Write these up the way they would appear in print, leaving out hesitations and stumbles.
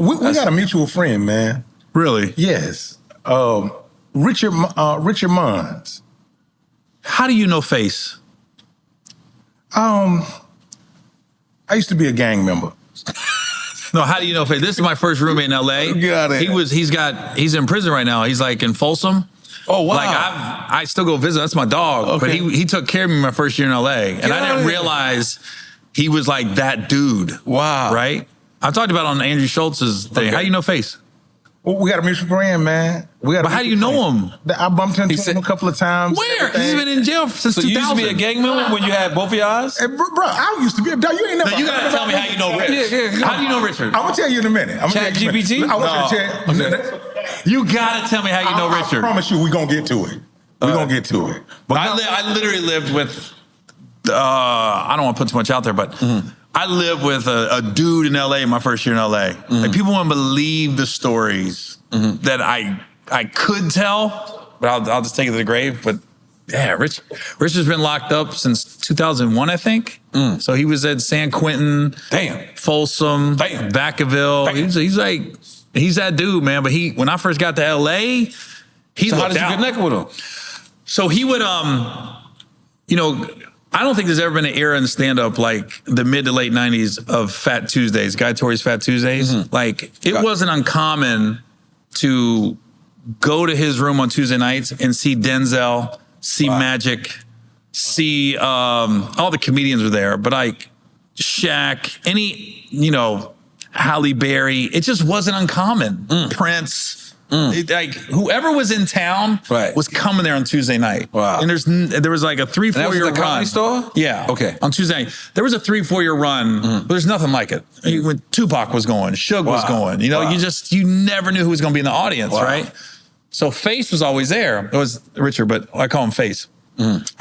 We got a mutual friend, man. Really? Yes. Richard Mons. How do you know Face? I used to be a gang member. No, how do you know Face? This is my first roommate in LA. Got it. He's in prison right now. He's like in Folsom. Oh, wow. Like I still go visit. That's my dog. Okay. But he took care of me my first year in LA. And I didn't realize he was like that dude. Wow. Right? I talked about it on Andrew Schultz's thing. Okay. How do you know Face? Well, we got a mutual friend, man. But how do you know him? I bumped into him a couple of times. Where? He's been in jail since 2000. You used to be a gang member when you had both of your eyes? Hey, bro, I used to be. You ain't never. No, you gotta tell me how you know Rich. Yeah. How do you know Richard? I'm gonna tell you in a minute. Chat GPT? I want you to tell. You gotta tell me how you know Richard. I promise you, we're gonna get to it. We're gonna get to it. But I literally lived with. I don't want to put too much out there, but. I lived with a dude in LA my first year in LA. Like, people wouldn't believe the stories that I could tell, but I'll just take it to the grave. But yeah, Richard's been locked up since 2001, I think. So he was at San Quentin, Folsom, Vacaville. He's that dude, man. But when I first got to LA, he so how did you connect with him? So he would, I don't think there's ever been an era in stand-up like the mid to late 90s of Fat Tuesdays, Guy Torry's Fat Tuesdays. Like, it wasn't uncommon to go to his room on Tuesday nights and see Denzel, see Magic, see all the comedians were there, but like Shaq, Halle Berry, it just wasn't uncommon. Prince. Like, whoever was in town was coming there on Tuesday night. Wow. And there was like a 3-4 year run. Comedy store? Yeah. Okay. On Tuesday night. There was a 3-4 year run. But there's nothing like it. When Tupac was going, Suge was going. You never knew who was going to be in the audience, right? So Face was always there. It was Richard, but I call him Face.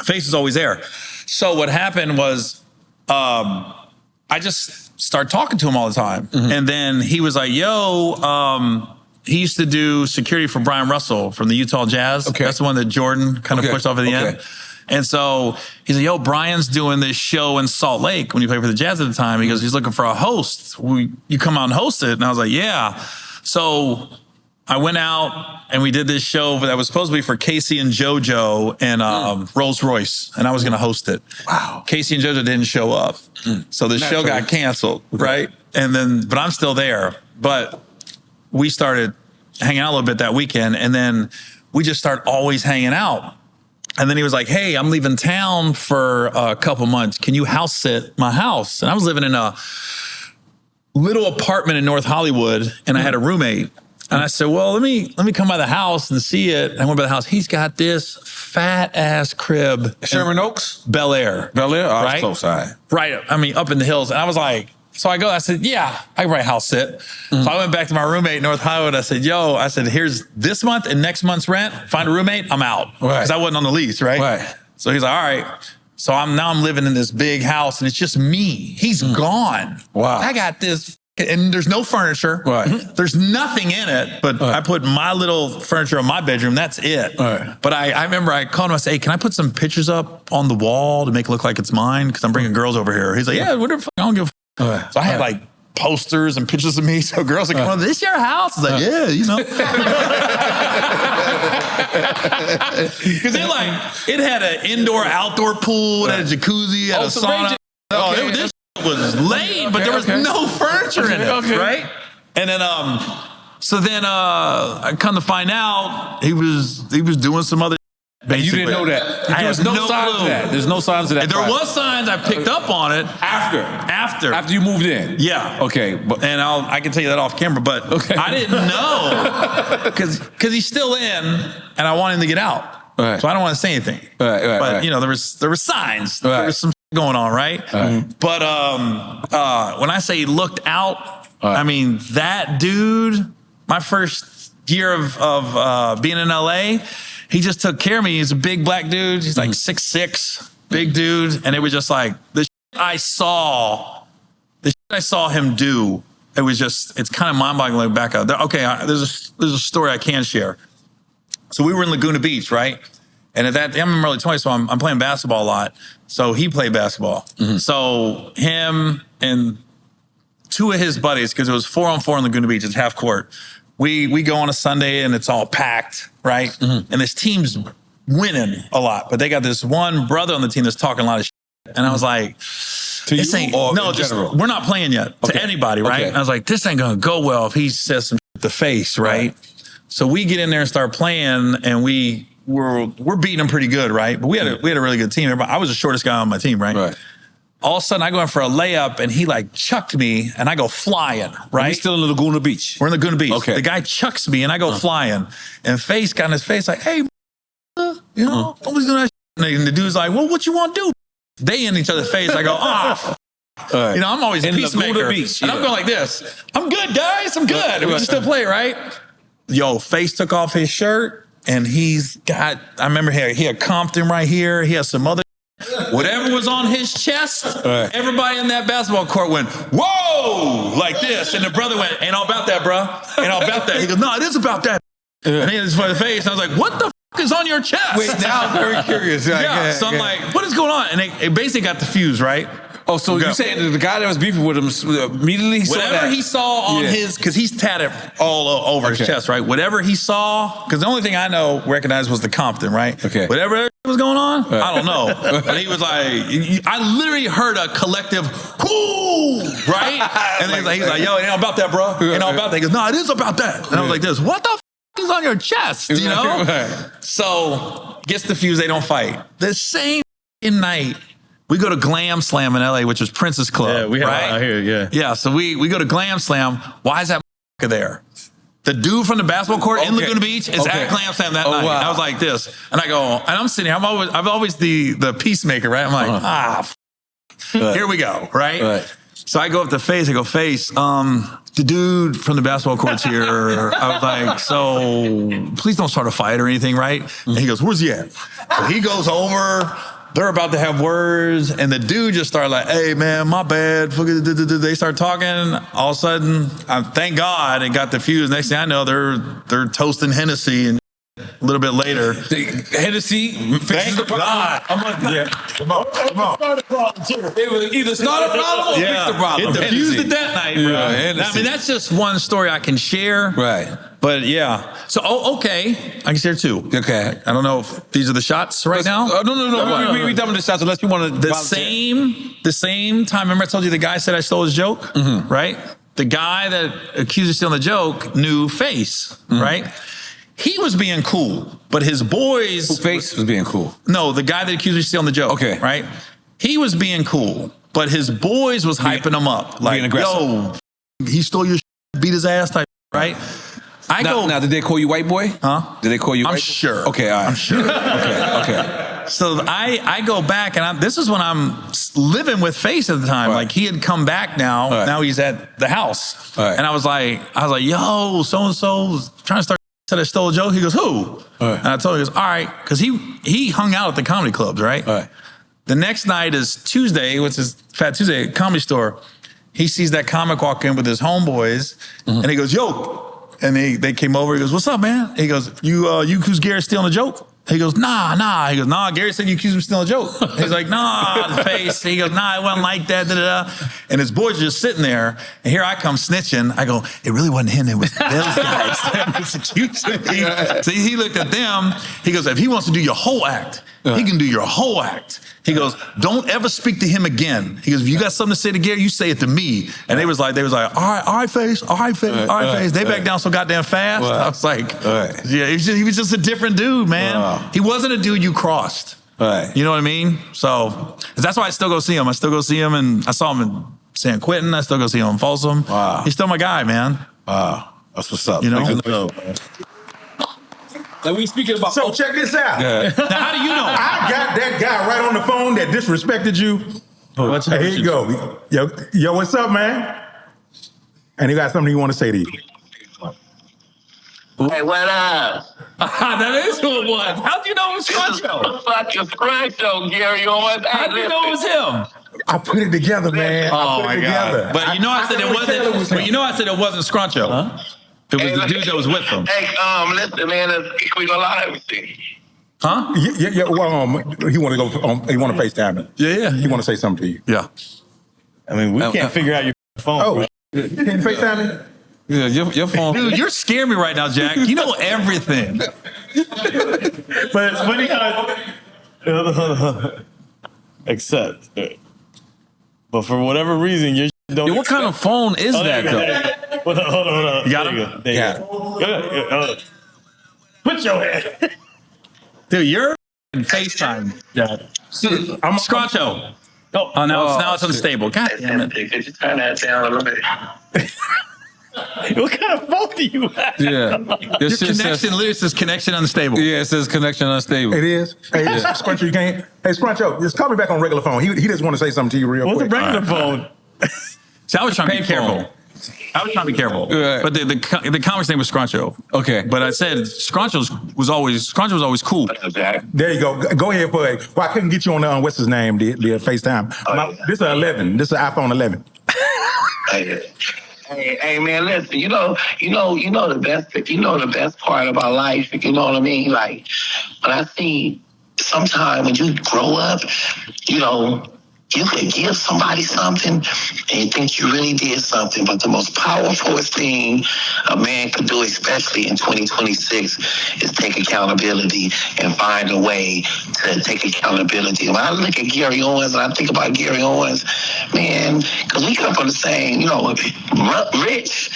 Face was always there. So what happened was I just started talking to him all the time. And then he was like, yo, he used to do security for Brian Russell from the Utah Jazz. Okay. That's the one that Jordan kind of pushed off at the end. And so he's like, yo, Brian's doing this show in Salt Lake when he played for the Jazz at the time. He goes, he's looking for a host. You come out and host it? And I was like, yeah. So I went out and we did this show that was supposed to be for Casey and JoJo and Rolls Royce. And I was going to host it. Wow. Casey and JoJo didn't show up. So the show got canceled, right? But I'm still there. But we started hanging out a little bit that weekend, and then we just started always hanging out. And then he was like, hey, I'm leaving town for a couple months. Can you house sit my house? And I was living in a little apartment in North Hollywood, and I had a roommate. And I said, well, let me come by the house and see it. And I went by the house. He's got this fat ass crib. Sherman Oaks? Bel Air. Bel Air? Oh, right? Close side. Right. I mean, up in the hills. And I was like, so I said, yeah, I can probably house sit. So I went back to my roommate in North Hollywood. I said, here's this month and next month's rent. Find a roommate, I'm out. Because I wasn't on the lease, right? So he's like, all right. So I'm living in this big house and it's just me. He's gone. Wow. I got this, and there's no furniture. There's nothing in it, but I put my little furniture in my bedroom. That's it. But I remember I called him. I said, hey, can I put some pictures up on the wall to make it look like it's mine? Because I'm bringing girls over here. He's like, yeah, whatever. I don't give a fuck. So I had like posters and pictures of me. So girls are like, well, this your house? I was like, yeah, Because it had an indoor-outdoor pool, it had a jacuzzi, it had a sauna. This was laid, but there was no furniture in it, right? And then, I come to find out he was doing some other. And you didn't know that. There was no signs of that. There's no signs of that. There was signs. I picked up on it after you moved in. Yeah. Okay. And I can tell you that off camera, but I didn't know because he's still in, and I want him to get out. So I don't want to say anything. But there were signs. There was some going on, right? But when I say he looked out, I mean that dude. My first year of being in LA. He just took care of me. He's a big black dude. He's like 6'6", big dude. And it was just like, the shit I saw him do, it's kind of mind-boggling back up. Okay, there's a story I can share. So we were in Laguna Beach, right? And at that, I'm in early 20s, so I'm playing basketball a lot. So he played basketball. So him and two of his buddies, because it was 4-on-4 in Laguna Beach. It's half court. We go on a Sunday and it's all packed, right? And this team's winning a lot, but they got this one brother on the team that's talking a lot of shit. And I was like, to this you ain't, or no, in just, general? we're not playing yet to anybody, right? And I was like, this ain't gonna go well if he says some shit to face, right? So we get in there and start playing, and we're beating them pretty good, right? But we had a really good team. I was the shortest guy on my team, right? All of a sudden, I go in for a layup, and he like chucked me, and I go flying, right? We're still in Laguna Beach. We're in Laguna Beach. Okay. The guy chucks me, and I go flying, and Face got in his face like, hey, you know, nobody's doing that shit. And the dude's like, well, what you want to do? They in each other's face. I go, you know, I'm always a peacemaker. Beach, and I'm going like this. I'm good, guys. I'm good. We can still play, right? Yo, Face took off his shirt, and he's got, I remember he had Compton right here. He has some other, whatever was on his chest, everybody in that basketball court went, whoa, like this. And the brother went, ain't all about that, bro. Ain't all about that. He goes, no, it is about that. And he had his face. And I was like, what the f is on your chest? Wait, now I'm very curious. Yeah, so I'm like, what is going on? And it basically got diffused, right? Oh, so you saying the guy that was beefing with him immediately saw whatever that? he saw on his, because he's tatted all over his chest, right? Whatever he saw, because the only thing I recognized was the Compton, right? Okay. Whatever was going on, I don't know. But he was like, I literally heard a collective, whoo, right? And he's like, yo, it ain't about that, bro. It ain't all about that. He goes, no, it is about that. And I was like this, what the f is on your chest, you know? So, gets diffused, they don't fight. The same night, we go to Glam Slam in LA, which is Prince's Club. Yeah, we have right? it out here, yeah. Yeah, so we go to Glam Slam. Why is that there? The dude from the basketball court in Laguna Beach is at Glam Slam that night. Wow. I was like this. And I go, and I'm sitting here, I'm always the peacemaker, right? I'm like, here we go, right? So I go up to Face, I go, Face, the dude from the basketball court's here. I was like, so please don't start a fight or anything, right? And he goes, where's he at? So he goes over. They're about to have words, and the dude just started like, hey, man, my bad. They start talking. All of a sudden, thank God it got diffused. Next thing I know, they're toasting Hennessy, and a little bit later. Hennessy fixes the problem. Come on. It was either start a problem or fix the problem. It diffused it that night, bro. I mean, that's just one story I can share. Right. But yeah. So, okay. I can share two. Okay. I don't know if these are the shots right now. No. We done with the shots unless you want to. The same time, remember I told you the guy said I stole his joke? Right? The guy that accused of stealing the joke knew Face, right? He was being cool, but his boys... Face was being cool. No, the guy that accused me of stealing the joke. Okay. Right? He was being cool, but his boys was hyping him up. Like, yo, he stole your shit, beat his ass type, right? Now, did they call you white boy? Huh? Did they call you I'm white sure. Okay, all right. I'm sure. Okay. So I go back, and this is when I'm living with Face at the time. Like, he had come back now. Now he's at the house. And I was like, yo, so-and-so trying to start said I stole a joke. He goes, who? And I told him, he goes, all right. Because he hung out at the comedy clubs, right? The next night is Tuesday, which is Fat Tuesday at Comedy Store. He sees that comic walk in with his homeboys, and he goes, yo. And they came over. He goes, what's up, man? He goes, you accused Gary of stealing a joke? He goes, nah. He goes, nah, Gary said you accused him of stealing a joke. He's like, nah, the Face. He goes, nah, it wasn't like that, da-da-da. And his boys are just sitting there. And here I come snitching. I go, it really wasn't him. It was those guys that was accusing me. So he looked at them. He goes, if he wants to do your whole act, he can do your whole act. He goes, don't ever speak to him again. He goes, if you got something to say to Gary, you say it to me. And they was like, all right, Face. They backed down so goddamn fast. I was like, yeah, he was just a different dude, man. He wasn't a dude you crossed. You know what I mean? So that's why I still go see him. And I saw him in San Quentin. I still go see him in Folsom. He's still my guy, man. Wow. That's what's up. You know? Like we speaking about. So check this out. Now, how do you know? I got that guy right on the phone that disrespected you. Here you go. Yo, what's up, man? And he got something he want to say to you. Hey, what up? That is who it was. How'd you know it was Scruncho? Fucking Scruncho, Gary Owen. How'd you know it was him? I put it together, man. Oh my God! But you know I said it wasn't. But you know I said it wasn't Scruncho. Huh? It was the dude that was with him. Hey, listen, man, we gonna lie everything. Huh? Yeah. Well, he want to go. He want to FaceTime me. Yeah. He want to say something to you. Yeah. I mean, we can't figure out your phone. Oh, bro. Can you FaceTime me? Yeah, your phone. Dude, you're scaring me right now, Jack. You know everything. But it's funny how. Except. But for whatever reason, your don't. Yo, what kind of phone is that, though? Hold on. You got There him? go. There you go. Put your hand. Dude, you're in FaceTime, Jack. Scruncho. Oh, now it's unstable. God damn it. Could you turn that down a little bit? What kind of phone do you have? Yeah. Your connection literally says connection unstable. Yeah, it says connection unstable. It is. Hey, Scruncho, you can't. Hey, Scruncho, just call me back on regular phone. He just want to say something to you real What's quick. a regular phone? See, I was trying to be Payphone. careful. I was trying to be careful. Right. But the conversation was Scruncho. Okay. But I said Scruncho was always cool. Jack. There you go. Go ahead for it. Well, I couldn't get you on what's his name, the FaceTime. This is an 11. This is an iPhone 11. Hey, man, listen, you know the best part about life, you know what I mean? Like, when I see sometimes when you grow up, you know, you could give somebody something and you think you really did something, but the most powerful thing a man could do, especially in 2026, is take accountability and find a way to take accountability. When I look at Gary Owens and I think about Gary Owens, man, because we come from the same, you know, Rich,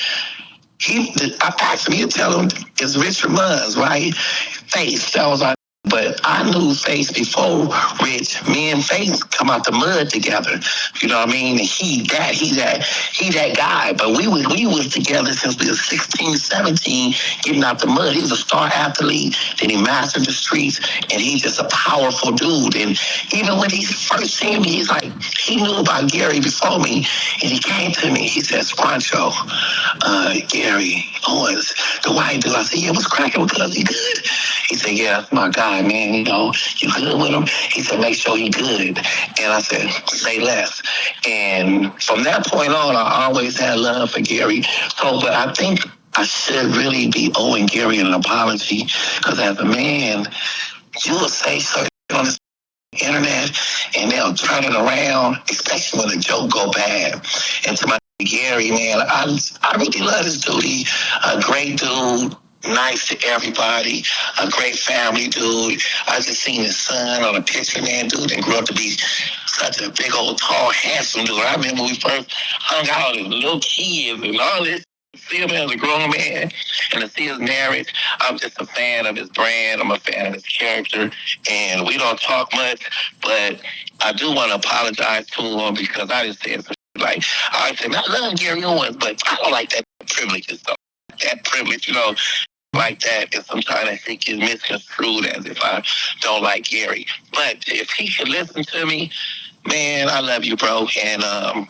I asked me to tell him it's Richard Muzz, right? Face, that was our. But I knew Face before Rich. Me and Face come out the mud together. You know what I mean? He that guy. But we was together since we was 16, 17, getting out the mud. He was a star athlete. Then he mastered the streets, and he's just a powerful dude. And even when he first seen me, he's like, he knew about Gary before me, and he came to me. He said, Scruncho, Gary Owens, the white dude. I said, yeah, what's cracking because he good? He said, yeah, that's my guy, man. You know, you good with him? He said, make sure he good. And I said, say less. And from that point on, I always had love for Gary. So, but I think I should really be owing Gary an apology, because as a man, you will say something on the internet and they'll turn it around, especially when a joke go bad. And to my Gary, man, I really love this dude. He a great dude. Nice to everybody, a great family dude. I just seen his son on a picture, man, dude, and grew up to be such a big old, tall, handsome dude. I remember when we first hung out as little kids and all this. See him as a grown man and to see his marriage. I'm just a fan of his brand. I'm a fan of his character, and we don't talk much, but I do want to apologize to him because I just said some like, I said, I love Gary Owens, but I don't like that privilege and stuff. That privilege, you know, like that, and sometimes I think it's misconstrued as if I don't like Gary. But if he could listen to me, man, I love you, bro. And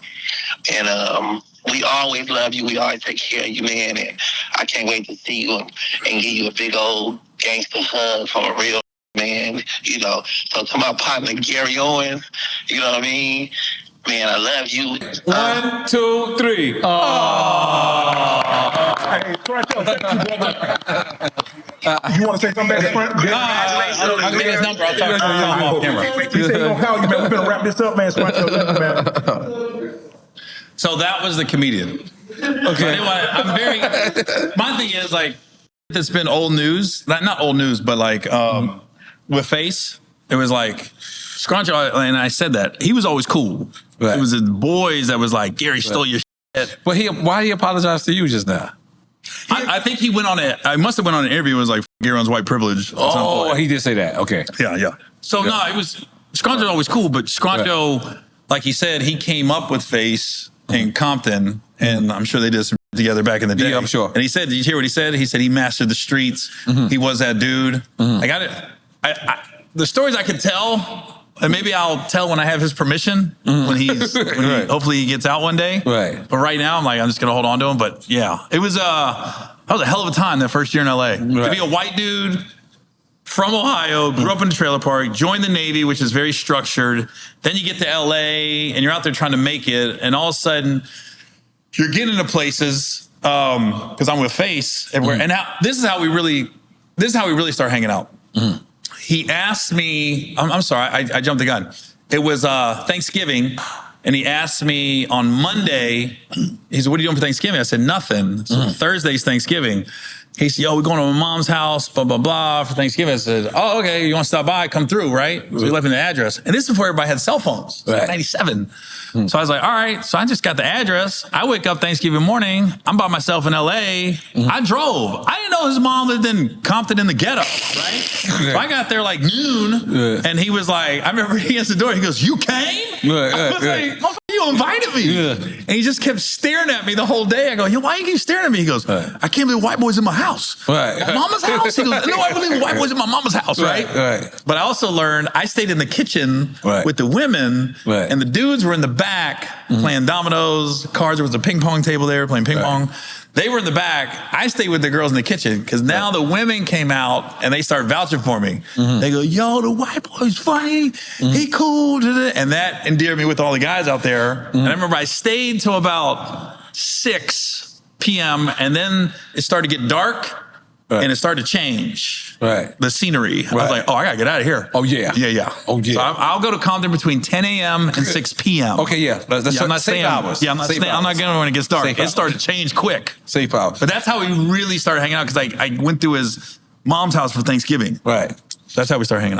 we always love you. We always take care of you, man. And I can't wait to see you and give you a big old gangster hug from a real man, you know. So to my partner, Gary Owens, you know what I mean? Man, I love you. 1, 2, 3. Hey, Scruncho, thank you, brother. You want to say something back to Scruncho? I'll give you his number. I'll talk to him off camera. He said he's going to call you, man. We're going to wrap this up, man. Scruncho, man. So that was the comedian. Okay. So anyway, my thing is, like, it's been old news. Not old news, but like with Face, it was like Scruncho, and I said that. He was always cool. Right. It was the boys that was like, Gary stole your shit. But why did he apologize to you just now? I think he went on I must have went on an interview and was like, Gary owns white privilege. Oh, he did say that. Okay. Yeah. So no, it was, Scruncho's always cool, but Scruncho, like he said, he came up with Face in Compton, and I'm sure they did some together back in the day. Yeah, I'm sure. And he said, did you hear what he said? He said he mastered the streets. He was that dude. I got it. The stories I could tell, and maybe I'll tell when I have his permission, when hopefully he gets out one day. Right. But right now, I'm just going to hold on to him. But yeah, that was a hell of a time that first year in LA. Right. To be a white dude from Ohio, grew up in a trailer park, joined the Navy, which is very structured. Then you get to LA and you're out there trying to make it. And all of a sudden you're getting into places, because I'm with Face. And now this is how we really start hanging out. He asked me, I'm sorry, I jumped the gun. It was Thanksgiving, And he asked me on Monday, he said, what are you doing for Thanksgiving? I said, nothing. So Thursday's Thanksgiving. He said, yo, we're going to my mom's house, blah, blah, blah, for Thanksgiving. I said, oh, okay, you want to stop by? Come through, right? So he left me the address. And this is before everybody had cell phones. Right. 97. So I was like, all right. So I just got the address. I wake up Thanksgiving morning. I'm by myself in L.A. I drove. I didn't know his mom lived in Compton in the ghetto, right? So I got there like noon, and he was like, I remember he answered the door. He goes, you came? I was like, motherfucker, you invited me. And he just kept staring at me the whole day. I go, yo, why you keep staring at me? He goes, I can't believe white boys in my house. My mama's house? He goes, no, I believe white boys in my mama's house, right? But I also learned I stayed in the kitchen with the women, and the dudes were in the back playing dominoes, cards. There was a ping pong table there playing ping pong. They were in the back. I stayed with the girls in the kitchen because now the women came out and they started vouching for me. They go, yo, the white boy's funny. He cool. And that endeared me with all the guys out there. And I remember I stayed till about 6 p.m. and then it started to get dark. And it started to change. The scenery. I was like, oh, I gotta get out of here. Oh, yeah. Yeah. Oh, yeah. So I'll go to Compton between 10 a.m. and 6 p.m. Okay, yeah. I'm not staying. Hours. Yeah, I'm not staying. I'm not going when it gets dark. It started to change quick. Safe hours. But that's how we really started hanging out because I went through his mom's house for Thanksgiving. Right. That's how we started hanging out.